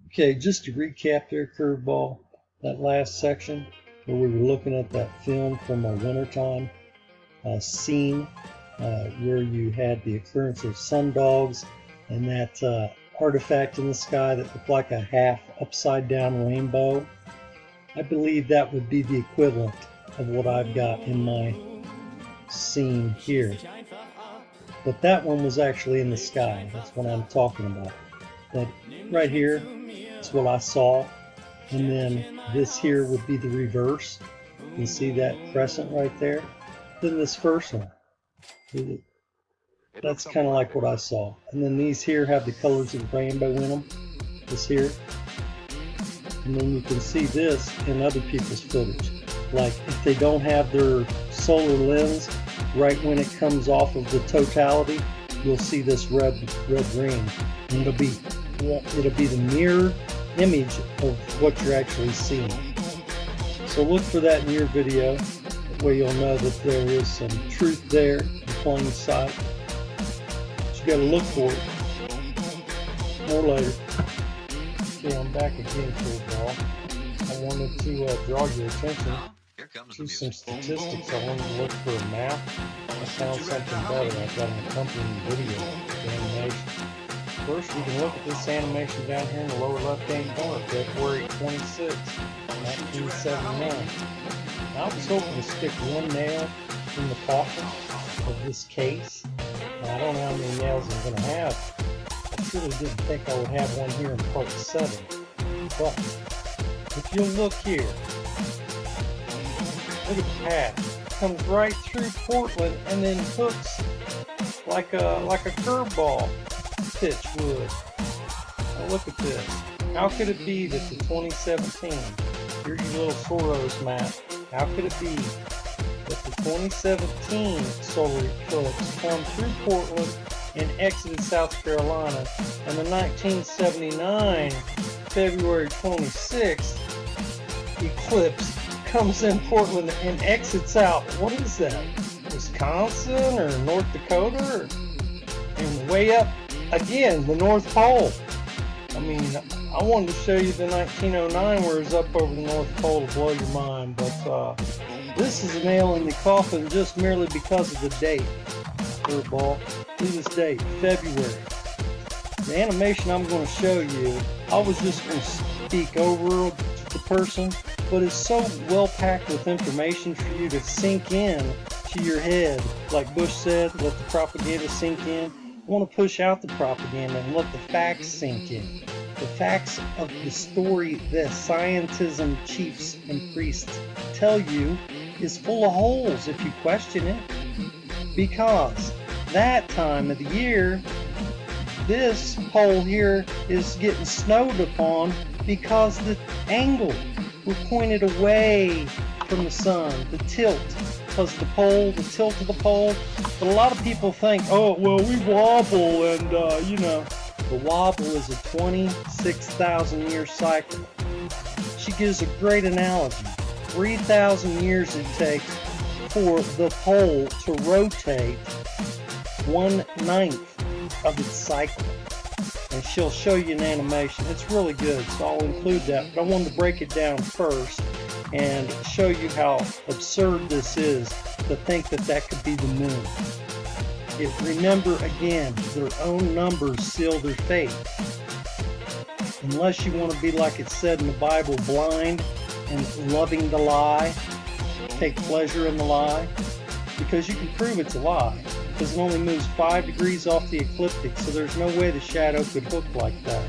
Okay, just to recap there, curveball, that last section where we were looking at that film from a wintertime scene where you had the occurrence of sundogs and that artifact in the sky that looked like a half upside down rainbow. I believe that would be the equivalent of what I've got in my scene here. But that one was actually in the sky. That's what I'm talking about. But right here, that's what I saw. And then this here would be the reverse. You see that crescent right there? Then this first one. That's kind of like what I saw. And then these here have the colors of the rainbow in them. This here. And then you can see this in other people's footage. Like if they don't have their solar lens, right when it comes off of the totality, you'll see this red ring. And it'll be the mirror image of what you're actually seeing. So look for that in your video. That way you'll know that there is some truth there in plain sight. But you got to look for it. More later. Okay, I'm back again, football. I wanted to draw your attention to some statistics. I wanted to look for a map. I found something better. I've got an accompanying video of animation. First, we can look at this animation down here in the lower left-hand corner, February 26, 1979. Now, I was hoping to stick one nail in the coffin of this case. Now, I don't know how many nails I'm going to have. I really didn't think I would have one here in part 7. But, if you'll look here, look at the path. It comes right through Portland and then hooks like a curveball pitch would. Now look at this. How could it be that the 2017, here's your little Soros map, how could it be that the 2017 solar eclipse come through Portland and exited South Carolina, and the 1979 February 26th eclipse comes in Portland and exits out, what is that, Wisconsin or North Dakota, and way up again, the North Pole. I mean, I wanted to show you the 1909 where it's up over the North Pole to blow your mind, but this is a nail in the coffin just merely because of the date. Curveball. See this date, February. The animation I'm going to show you, I was just going to speak over the person, but it's so well packed with information for you to sink in to your head. Like Bush said, let the propaganda sink in. I want to push out the propaganda and let the facts sink in. The facts of the story that scientism chiefs and priests tell you is full of holes if you question it. Because that time of the year, this pole here is getting snowed upon because the angle was pointed away from the sun, the tilt. Because of the pole, the tilt of the pole. But a lot of people think, oh, well, we wobble, and, the wobble is a 26,000 year cycle. She gives a great analogy. 3,000 years it takes for the pole to rotate 1/9 of its cycle. And she'll show you an animation. It's really good, so I'll include that. But I wanted to break it down first and show you how absurd this is to think that that could be the moon. Remember again, their own numbers seal their fate. Unless you want to be, like it said in the Bible, blind and loving the lie, take pleasure in the lie, because you can prove it's a lie, because it only moves 5 degrees off the ecliptic, so there's no way the shadow could hook like that,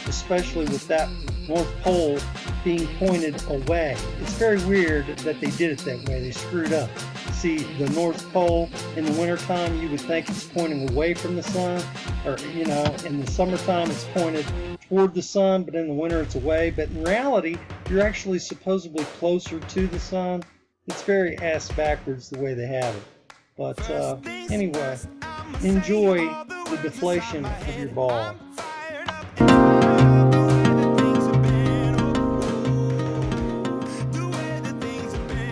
especially with that North Pole being pointed away. It's very weird that they did it that way. They screwed up. See, the North Pole in the wintertime, you would think it's pointing away from the sun, or, in the summertime it's pointed toward the sun, but in the winter it's away. But in reality, you're actually supposedly closer to the sun. It's very ass backwards the way they have it. But anyway, enjoy the deflation of your ball.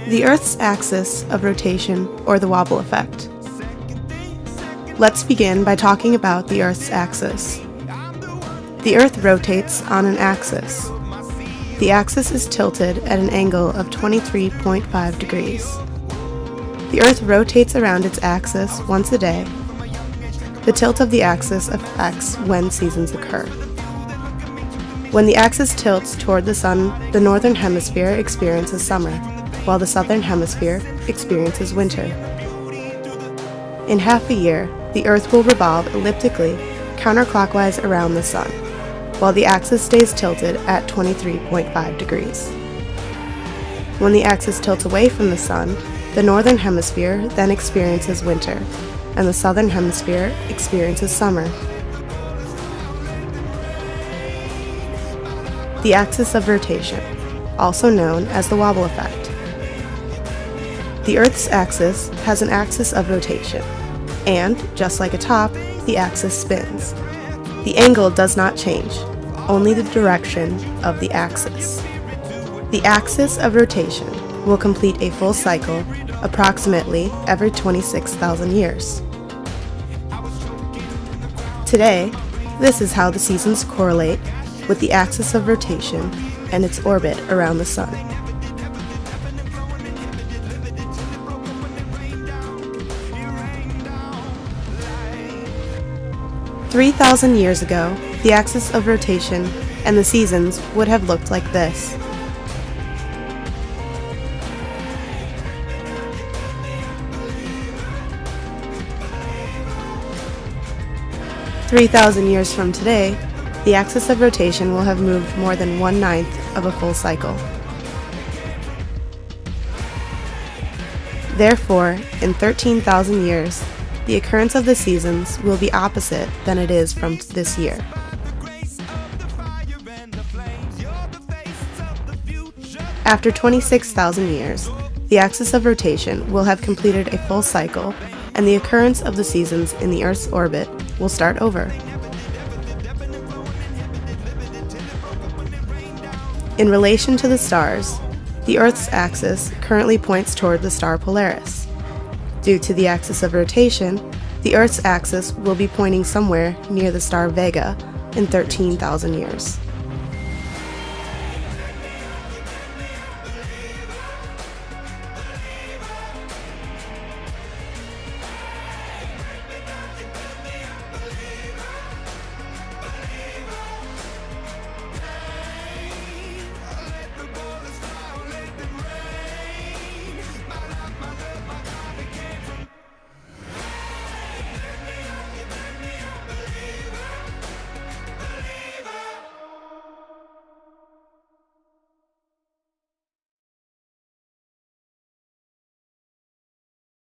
The Earth's axis of rotation, or the wobble effect. Let's begin by talking about the Earth's axis. The Earth rotates on an axis. The axis is tilted at an angle of 23.5 degrees. The Earth rotates around its axis once a day. The tilt of the axis affects when seasons occur. When the axis tilts toward the sun, the northern hemisphere experiences summer, while the southern hemisphere experiences winter. In half a year, the Earth will revolve elliptically counterclockwise around the sun, while the axis stays tilted at 23.5 degrees. When the axis tilts away from the sun, the northern hemisphere then experiences winter, and the southern hemisphere experiences summer. The axis of rotation, also known as the wobble effect. The Earth's axis has an axis of rotation, and, just like a top, the axis spins. The angle does not change, only the direction of the axis. The axis of rotation will complete a full cycle approximately every 26,000 years. Today, this is how the seasons correlate with the axis of rotation and its orbit around the sun. "3,000 years ago, the axis of rotation and the seasons would have looked like this. "3,000 years from today, the axis of rotation will have moved more than 1/9 of a full cycle. Therefore, in 13,000 years, the occurrence of the seasons will be opposite than it is from this year. After 26,000 years, the axis of rotation will have completed a full cycle, and the occurrence of the seasons in the Earth's orbit will start over. In relation to the stars, the Earth's axis currently points toward the star Polaris. Due to the axis of rotation, the Earth's axis will be pointing somewhere near the star Vega in 13,000 years.